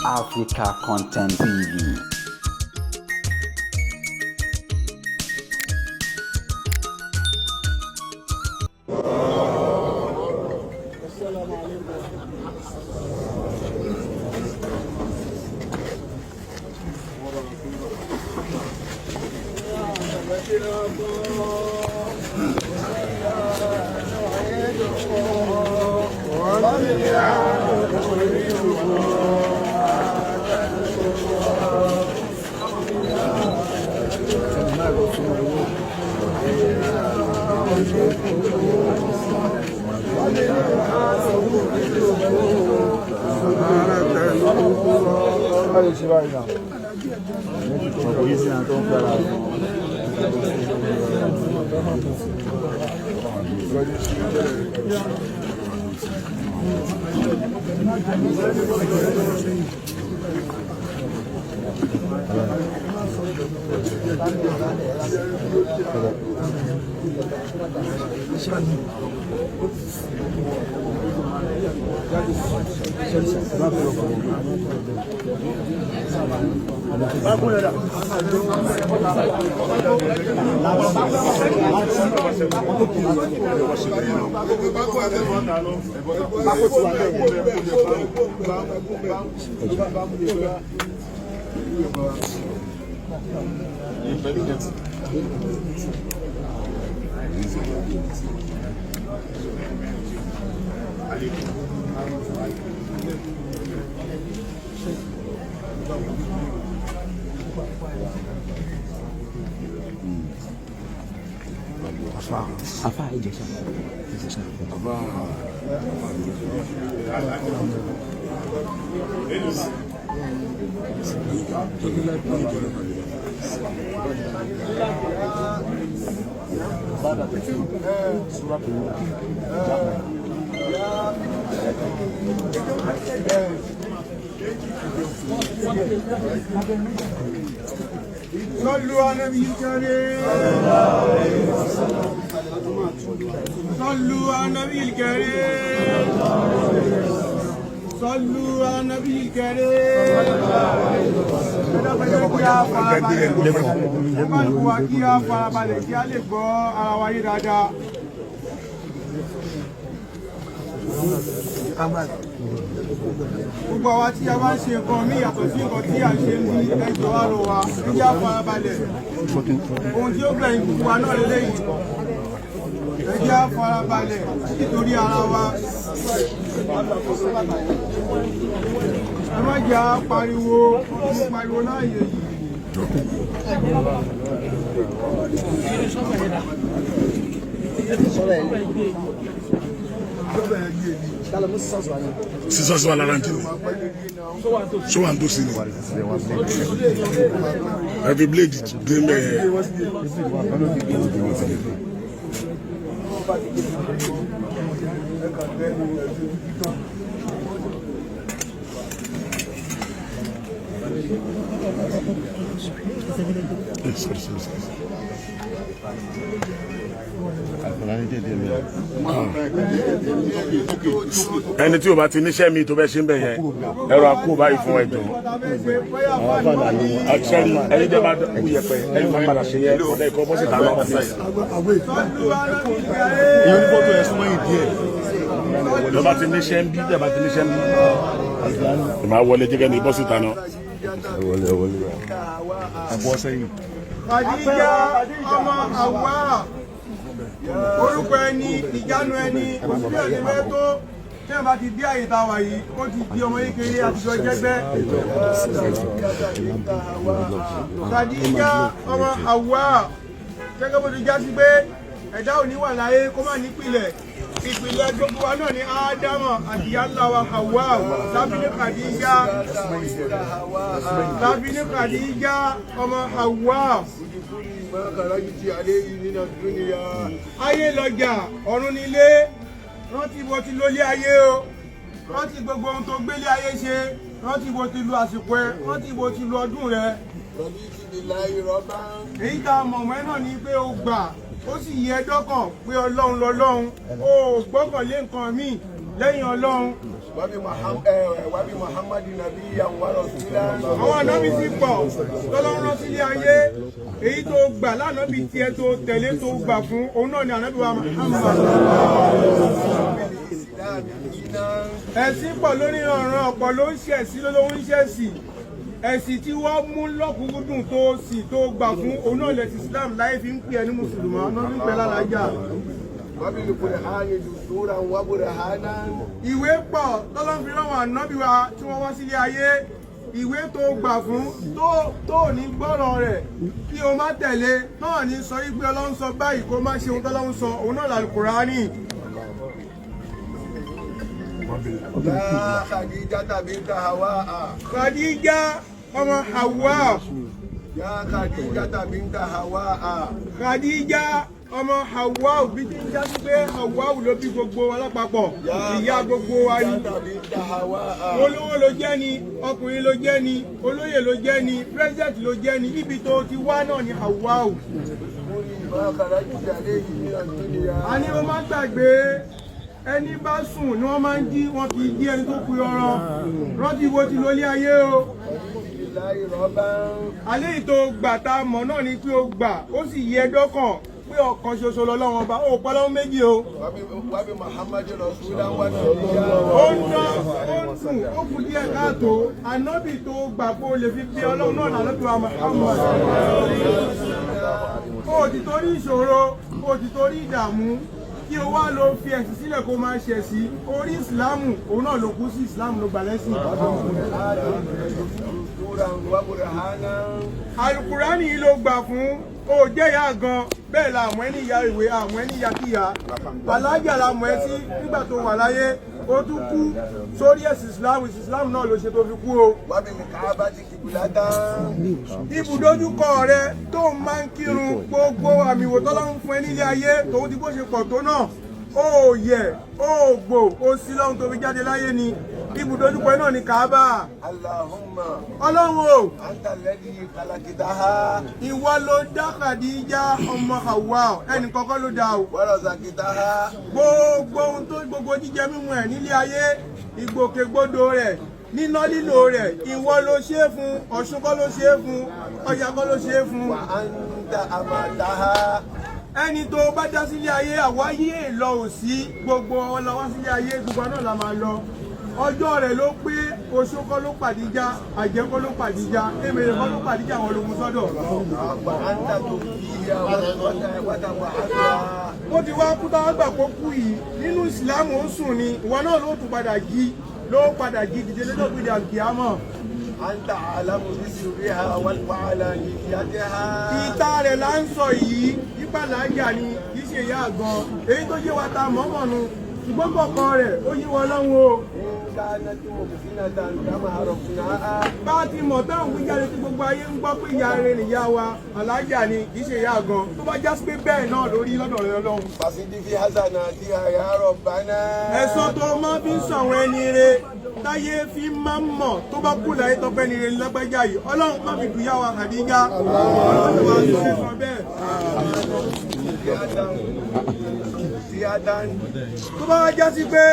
Africa Content TV. Afa Ìjẹ̀ṣà. صلوا على النبي الكريم صلوا على النبي الكريم صلوا على النبي الكريم gbogbo àwa tí a bá ń ṣe nǹkan mí yàtọ̀ sí nǹkan tí a ń ṣe ní ẹjọ́ àrò wa ẹjẹ́ àfarabalẹ̀ ohun tí ó bẹ̀rẹ̀ gbogbo wa náà lélẹ́yìn ẹjẹ́ àfarabalẹ̀ nítorí ara wa ẹ má jẹ́ pariwo láàyè Sísọ sí wa lára kí ni? Ṣé wà ń tó sí ni? Ẹbí bíléèdì dé mẹ́ẹ̀. Ẹni tí o bá ti níṣẹ́ mi tó bẹ́ ṣe ń bẹ̀ yẹn ẹ̀rọ àkó báyìí fún ẹ̀jọ̀ àṣẹ́rí ẹni jẹ́ máa kú yẹpẹ ẹni máa padà ṣe yẹn ọ̀dẹ́ ìkọ́ bọ́sì tà lọ́wọ́ sí ìyẹn ní fọ́tò ẹ̀ súnmọ́ yìí díẹ̀ ìjọba ti níṣẹ́ ń bí ìjọba ti níṣẹ́ ń bí ìmọ̀ wọlé jẹ́gẹ́ ní bọ́sì tà náà ẹ̀bọ́ sẹ́yìn. Khadija ọmọ Hawa orúkọ ẹni ìjánu ẹni òṣìṣẹ́ ẹni mẹ́tò tí wọ́n bá ti bí àyè tá a wà yìí ó ti di ọmọ kékeré àtijọ́ jẹ́gbẹ́. Khadija ọmọ Hawa gẹ́gẹ́ bó ti já sí pé ẹ̀dá ò ní wà láyé kó má nípìlẹ̀ ìpìlẹ̀ gbogbo wa náà ni Ádámù àti yálà wa Hawa lábí ní Khadija ọmọ Hawa. Ayé lọ́jà ọ̀run nílé rántí bó ti lólé ayé o rántí gbogbo ohun tó gbélé ayé ṣe rántí bó ti lu àsìkò ẹ rántí bó ti lu ọdún rẹ. èyí tá a mọ̀ mọ́ náà ni pé o gbà ó sì yẹ dọ́kàn pé ọlọ́run lọ́lọ́run o gbọ́kànlé nǹkan míì lẹ́yìn ọlọ́run وبمحمد نبيا ورسولا. àwọn ànábì ti pọ̀ tọ́lọ́run rán sílé ayé èyí tó gbà lánàbì tiẹ̀ tó tẹ̀lé tó gbà fún òun náà ni ànábì wa Muhammad. ẹ̀sìn pọ̀ lórí ọ̀ràn ọ̀pọ̀ ló ń ṣẹ̀sí ló ń ṣẹ̀sì ẹ̀sìn tí wọ́n mú lọ́kùnkúndùn tó sì tó gbà fún òun náà lẹ̀sìn Islam láyé fi ń pè ẹni mùsùlùmí ọ̀nà ń pè lálàájá. ìwé pọ̀ tọ́lọ́ fi rán wọn ànábì wa tí wọ́n wá sílé ayé ìwé tó gbà fún tó ní gbọ́rọ̀ rẹ̀ kí o má tẹ̀lé náà ní sọ ìgbé Ọlọ́run sọ báyìí kó má ṣe ohun tọ́lọ́run sọ òun náà l'Al-Qur'ani. Khadija binta Hawa. Khadija ọmọ Hawa. Ya Khadija binta Hawa. Khadija ọmọ Hawa òbí tí ń jásí pé Hawa ló bí gbogbo alápapọ̀ ìyá gbogbo wa ni. Olówó ló jẹ́ ni ọkùnrin ló jẹ́ ni olóyè ló jẹ́ ni president ló jẹ́ ni ibi tó ti wá náà ni Hawa. a ní wọ́n má gbàgbé ẹni bá sùn ni wọ́n máa ń jí wọn kì í jí ẹni tó kú ọ̀rọ̀ rántí wo ti lólé ayé o. alẹ́ ìtò gbà tá a mọ̀ náà ni pé o gbà ó sì yẹ dọ́kàn pé ọ̀kan ṣoṣo lọ́lọ́run ọba ó pẹ́ lọ́wọ́ méjì o. ó ń dán ó ń sùn ó kù díẹ̀ káàtó ànábì tó gbà pé o lè fi bí ọlọ́run náà lálọ́tò Muhammad. ó ti torí ìṣòro ó ti torí ìdààmú kí o wá lọ fi ẹ̀sìn sílẹ̀ kó máa ṣẹ̀ sí orí ìsìláàmù òun náà ló kú sí ìsìláàmù ló gbà lẹ́sìn. Al-Qur'ani yìí ló gbà fún ó jẹ́ ìyá gan bẹ́ẹ̀ la àmọ́ ẹni ìyá ìwé àmọ́ ẹni ìyá kíyà alájà la mọ̀ ẹ́ sí nígbà tó wà láyé ó tún kú sórí ẹ̀sìn ìsìláàmù náà ló ṣe tó fi kú o. ibùdójúkọ rẹ tó máa ń kírun gbogbo àmì ìwò tọ́lọ́run fún ẹ nílé ayé tòun ti bó ṣe pọ̀ tó náà ó yẹ ó gbò ó sí lọ́hun tó fi jáde láyé ni ibùdójúkọ náà ni Kaaba. Ọlọ́run o ìwọ ló dá Khadija ọmọ Hawa ẹnì kọ́kọ́ ló dá o. gbogbo ohun tó gbogbo jíjẹ mímu ẹ̀ nílé ayé ìgbòkègbodò rẹ̀ níná lílo rẹ̀ ìwọ ló ṣe é fún Ọ̀ṣun kọ́ ló ṣe é fún Ọya kọ́ ló ṣe é fún. ẹni tó bá dá sílé ayé àwáyé lọ ò sí gbogbo ọlọ́wọ́ sílé ayé gbogbo náà la máa lọ. ọjọ́ rẹ̀ ló pé Oṣó kọ́ ló pàdíjà àjẹ́ kọ́ ló pàdíjà èmèrè kọ́ ló pàdíjà àwọn ológun sọ́dọ̀. ó ti wá kú táwọn gbà kó kú yìí nínú ìsìlámù ó sùn ni ìwọ náà ló tún padà jí dìde lọ́jọ́ gbé àkíyámọ̀. ìta rẹ̀ là ń sọ yìí yípa làájà ni kì í ṣe ìyá àgàn èyí tó yé wa ta mọ́mọ́nu ṣùgbọ́n kọ̀ọ̀kan rẹ̀ ó yí wọn lọ́wọ́ o. bá a ti mọ̀ táwọn wíjáde tí gbogbo ayé ń gbọ́ pé ìyá rẹ̀ nìyá wa alájà ni kì í ṣe ìyá gan tó bá jásí pé bẹ́ẹ̀ náà lórí lọ́dọ̀ rẹ̀ Ọlọ́run. ẹ̀sọ́ tó máa fi ń sọ̀rọ̀ ẹni rẹ̀ táyé fi máa ń mọ̀ tó bá kú láyé tó fẹ́ ni rẹ̀ lágbájá yìí Ọlọ́run má fi dùn yá wa Khadija Ọlọ́run wa ló ṣe sọ bẹ́ẹ̀. tó bá wá jásí pé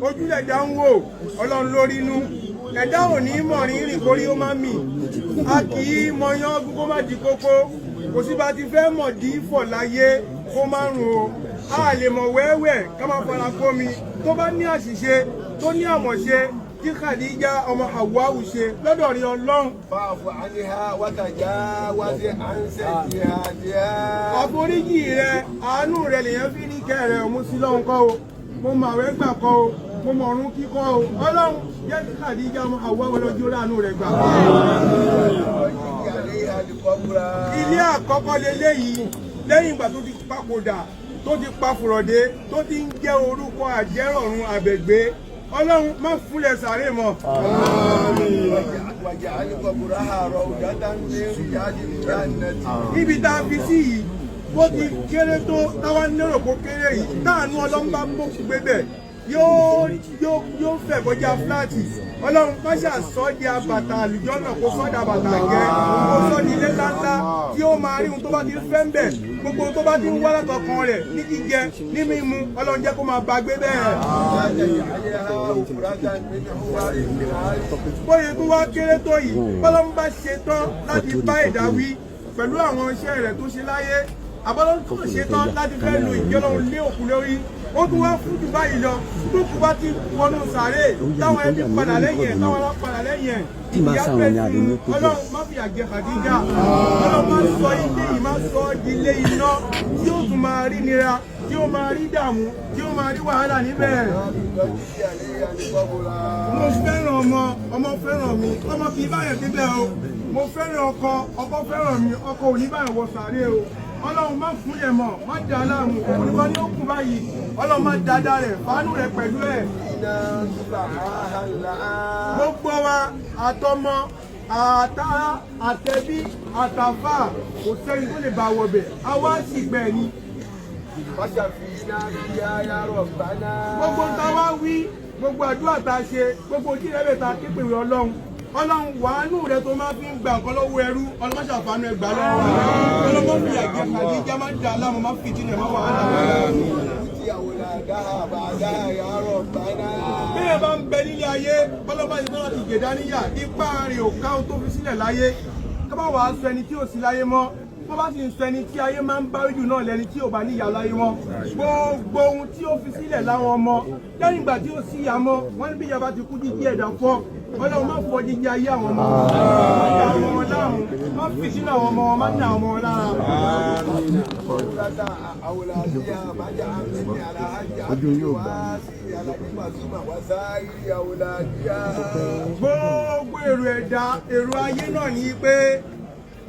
ojúlẹ̀ dá ń wò Ọlọ́run lórí inú ẹ̀dá ò ní mọ̀ ní rìn kórí ó má mì a kì í mọyán kó má di kókó kò sí bá ti fẹ́ mọ̀ dí fọ̀ láyé kó má rùn o a lè mọ̀ wẹ́wẹ́ ká má fara kómi tó bá ní àṣìṣe tó ní àmọ̀ṣe tí Khadija ọmọ Hawawu ṣe lọ́dọ̀ rí Ọlọ́run. àforíjì rẹ àánú rẹ lèyàn fi ní kẹrẹ ọmú sí lọ́hùn kọ́ o mo mọ̀ àwẹ́ gbà kọ́ o mo mọ̀ ọ̀run kíkọ́ o Ọlọ́run jẹ́ kí Khadija ọmọ Hawawu lọ́jọ́ ránú rẹ̀ gbà. ilé àkọ́kọ́ leléyìí lẹ́yìn ìgbà tó ti papòdà tó ti pafùrọ̀dé tó ti ń jẹ́ orúkọ àjẹrọ̀run àbẹ̀gbé Ọlọ́run má fúnlẹ̀ sàárè mọ́. níbi tá a fi sí yìí bó ti kéré tó táwa lérò kó kéré yìí táànú Ọlọ́run bá bó gbé bẹ̀ yóò fẹ̀ kọjá fúláàtì ọlọ́run máṣà sọ di abàtà àlùjọ́nà kó sọ́dà bàtà gẹ́ kó sọ́ di ilé ńláńlá tí ó máa rí ohun tó bá ti fẹ́ ń bẹ̀ gbogbo ohun tó bá ti ń wá látọkàn rẹ̀ ní jíjẹ ní mímu ọlọ́run jẹ́ kó máa bá gbé bẹ́ẹ̀. bóyá tó wá kéré tó yìí bọ́lọ́mú bá ṣe tán láti bá ẹ̀dá wí pẹ̀lú àwọn iṣẹ́ rẹ̀ tó ṣe láyé àbọ́lọ́mú tó ṣe tán láti fẹ́ lo ìjọlọ́run lé òkú lórí ó tún wá fún jù báyìí lọ tó kú bá ti wọnú sàárè táwọn ẹbí padà lẹ́yìn ẹ̀ táwọn ọlọ́ padà lẹ́yìn ẹ̀ ìyá pẹ̀lú ọlọ́run má fi àjẹ Khadija ọlọ́run má sọ ilé yìí má sọ di ilé iná tí ó tún máa rí nira tí ó máa rí dààmú tí ó máa rí wàhálà níbẹ̀. mo fẹ́ràn ọmọ fẹ́ràn mi ọmọ kì í báyọ̀ síbẹ̀ o mo fẹ́ràn ọkọ fẹ́ràn mi ọkọ ò ní báyọ̀ wọ sàárè o ọlọ́run má fún yẹn mọ̀ má dá aláàmú òun kan ní ó kú báyìí ọlọ́run má dáadáa rẹ̀ fàánú rẹ̀ pẹ̀lú ẹ̀. gbogbo wa àtọmọ àtàrà àtẹbí àtàfà kò sẹ́ni tó lè bá wọbẹ̀ àwa sì gbẹ̀ ni. gbogbo ń ta wá wí gbogbo àdúrà tá a ṣe gbogbo ojúlẹ̀bẹ̀ ta képe rẹ̀ ọlọ́run wàánù rẹ tó máa fi ń gbà nǹkan lọ́wọ́ ẹrú ọlọ́mọṣà fàánù ẹgbàá lọ́wọ́ ọlọ́mọ fi àjẹ Khadija máa ń dà láàmú máa fi jìnnà máa wàhálà. bí ẹ bá ń bẹ nílé ayé bọ́lọ́bá ti tọ́lá ti gbèdá níyà ipá rẹ̀ ò ká tó fi sílẹ̀ láyé ká bá wàá sọ ẹni tí ò sí láyé mọ́ wọ́n bá sì ń sọ ẹni tí ayé máa ń bá jù náà lẹ́ni tí ò bá níyà láyé wọn gbogbo ohun tí ó fi sílẹ̀ láwọn ọmọ lẹ́yìn ìgbà tí ó sí ìyá mọ́ wọ́n ní bí ìyá bá ti kú jíjí ẹ̀dá fọ́ ọlọ́run má fọ jíjí ayé àwọn ọmọ wọn láàmú má fi sínú àwọn ọmọ wọn má ní àwọn ọmọ wọn lára. ojú yóò gbà gbogbo èrò ayé náà ní pé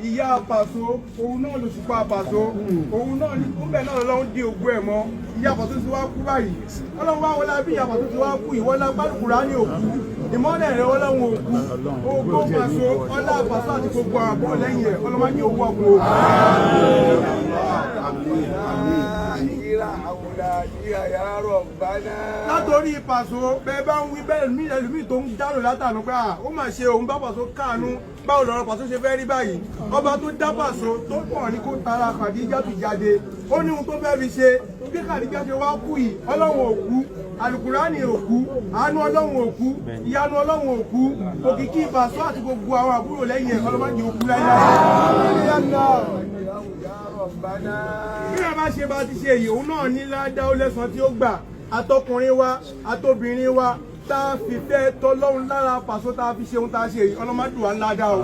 ìyá Paso òun náà ló ṣùpá Paso òun náà ní kúńbẹ̀ náà lọ́wọ́ di ògùn ẹ̀ mọ́ ìyá Paso ti wá kú báyìí ọlọ́run wá wọlé bí ìyá Paso ti wá kú ìwọ́lá gbàdúrà ní òkú ìmọ́lẹ̀ rẹ̀ ọlọ́run òkú ògbó Paso ọlá Paso àti gbogbo àbọ̀ lẹ́yìn ẹ̀ ọlọ́mọdé owó ọkùn òkú. látòrí Paso bẹ́ẹ̀ bá ń wí bẹ́ẹ̀ ní ẹlòmíì tó ń dárò látànú pé ó mà ṣe òun bá Paso káànú báwo lọ́rọ̀ Paso ṣe fẹ́ rí báyìí ọba tó dá Paso tó pọ̀ ní kó tara Khadija tó jáde ó ní ohun tó fẹ́ fi ṣe bí Khadija ṣe wá kú yìí ọlọ́run òkú alukurani òkú àánú ọlọ́run òkú ìyanu ọlọ́run òkú òkìkí Paso àti gbogbo àwọn àbúrò lẹ́yìn ẹ̀ ọlọ́mọdé òkú láyé. bí a bá ṣe bá ti ṣe èyí òun náà ní ládá ó lẹ́san tí ó gbà àtọkùnrin wa àtobìnrin wa tá a fi fẹ́ tọ́lọ́run lára Paso tá a fi ṣe ohun tá a ṣe èyí ọlọ́mọdé wa ńlá dá o.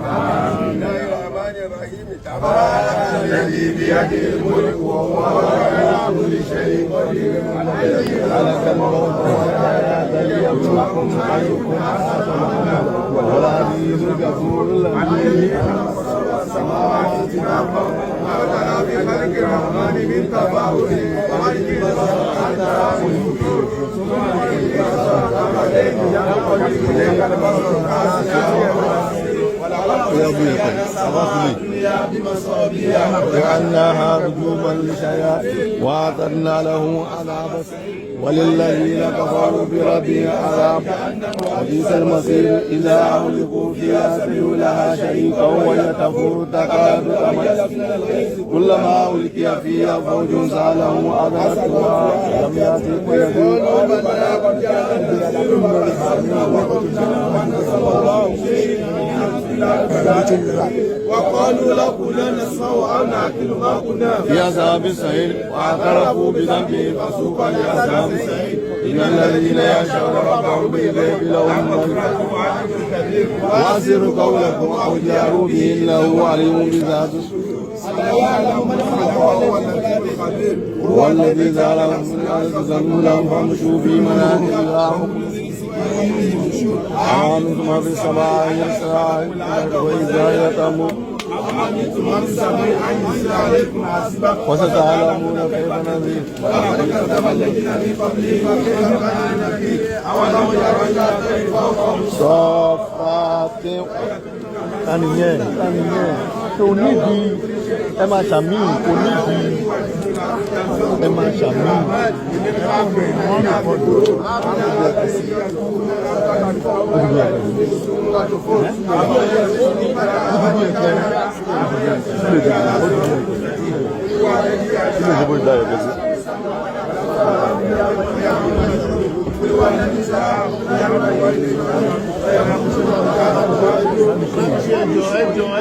وجعلناها رجوما للشياطين واعتدنا لهم عذاب وللذين كفروا بربهم عذاب وبئس المصير إذا أغلقوا فيها سمعوا لها شهيقا وهي تفور تكاد تميز كلما ألقي فيها فوج سألهم أدركتها لم يأتكم نذير وقالوا لو كنا نسمع أو نعقل ما كنا في عذاب السعير واعترفوا بذنبهم فسوقا لعذاب السعير إن الذين يخشون ربهم بالغيب لهم مغفرة وأسروا قولكم أو جاروا به إنه عليم بذات هو الذي جعلهم من الأرض ذنوبا فامشوا في مناكبها أأمنتم في السماء يسرى وإذا يتموا وستعلمون كيف نذير صافات. ẹ máa ṣàmì kò nídìí ẹ máa ṣàmì.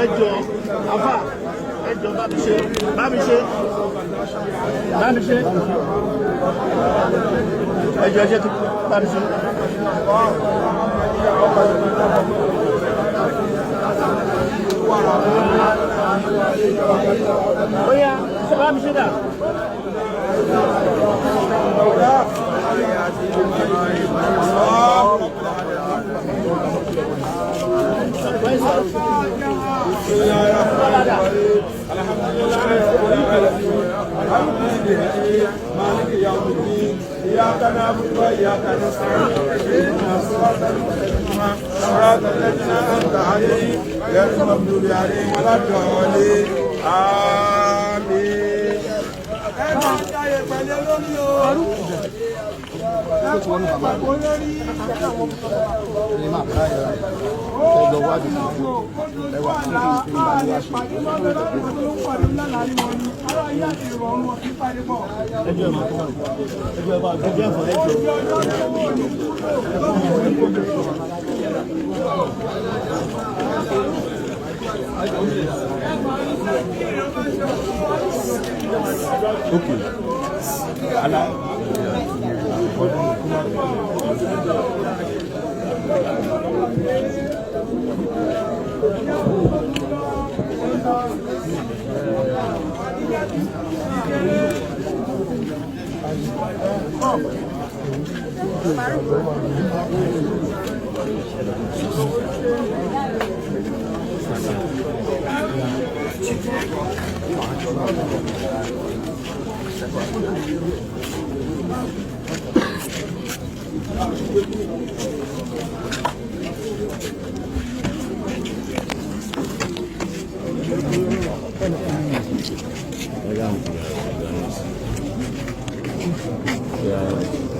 ẹjọ afa ẹjọ bá mi ṣe ẹjọ ẹjẹ tó bá mi ṣe. Oya, bá mi ṣe dà. إياك نعبد وإياك نستعين اهدنا الصراط المستقيم صراط الذين أنعمت عليهم غير المغضوب عليهم ولا الضالين آمين. Okay. Yeah.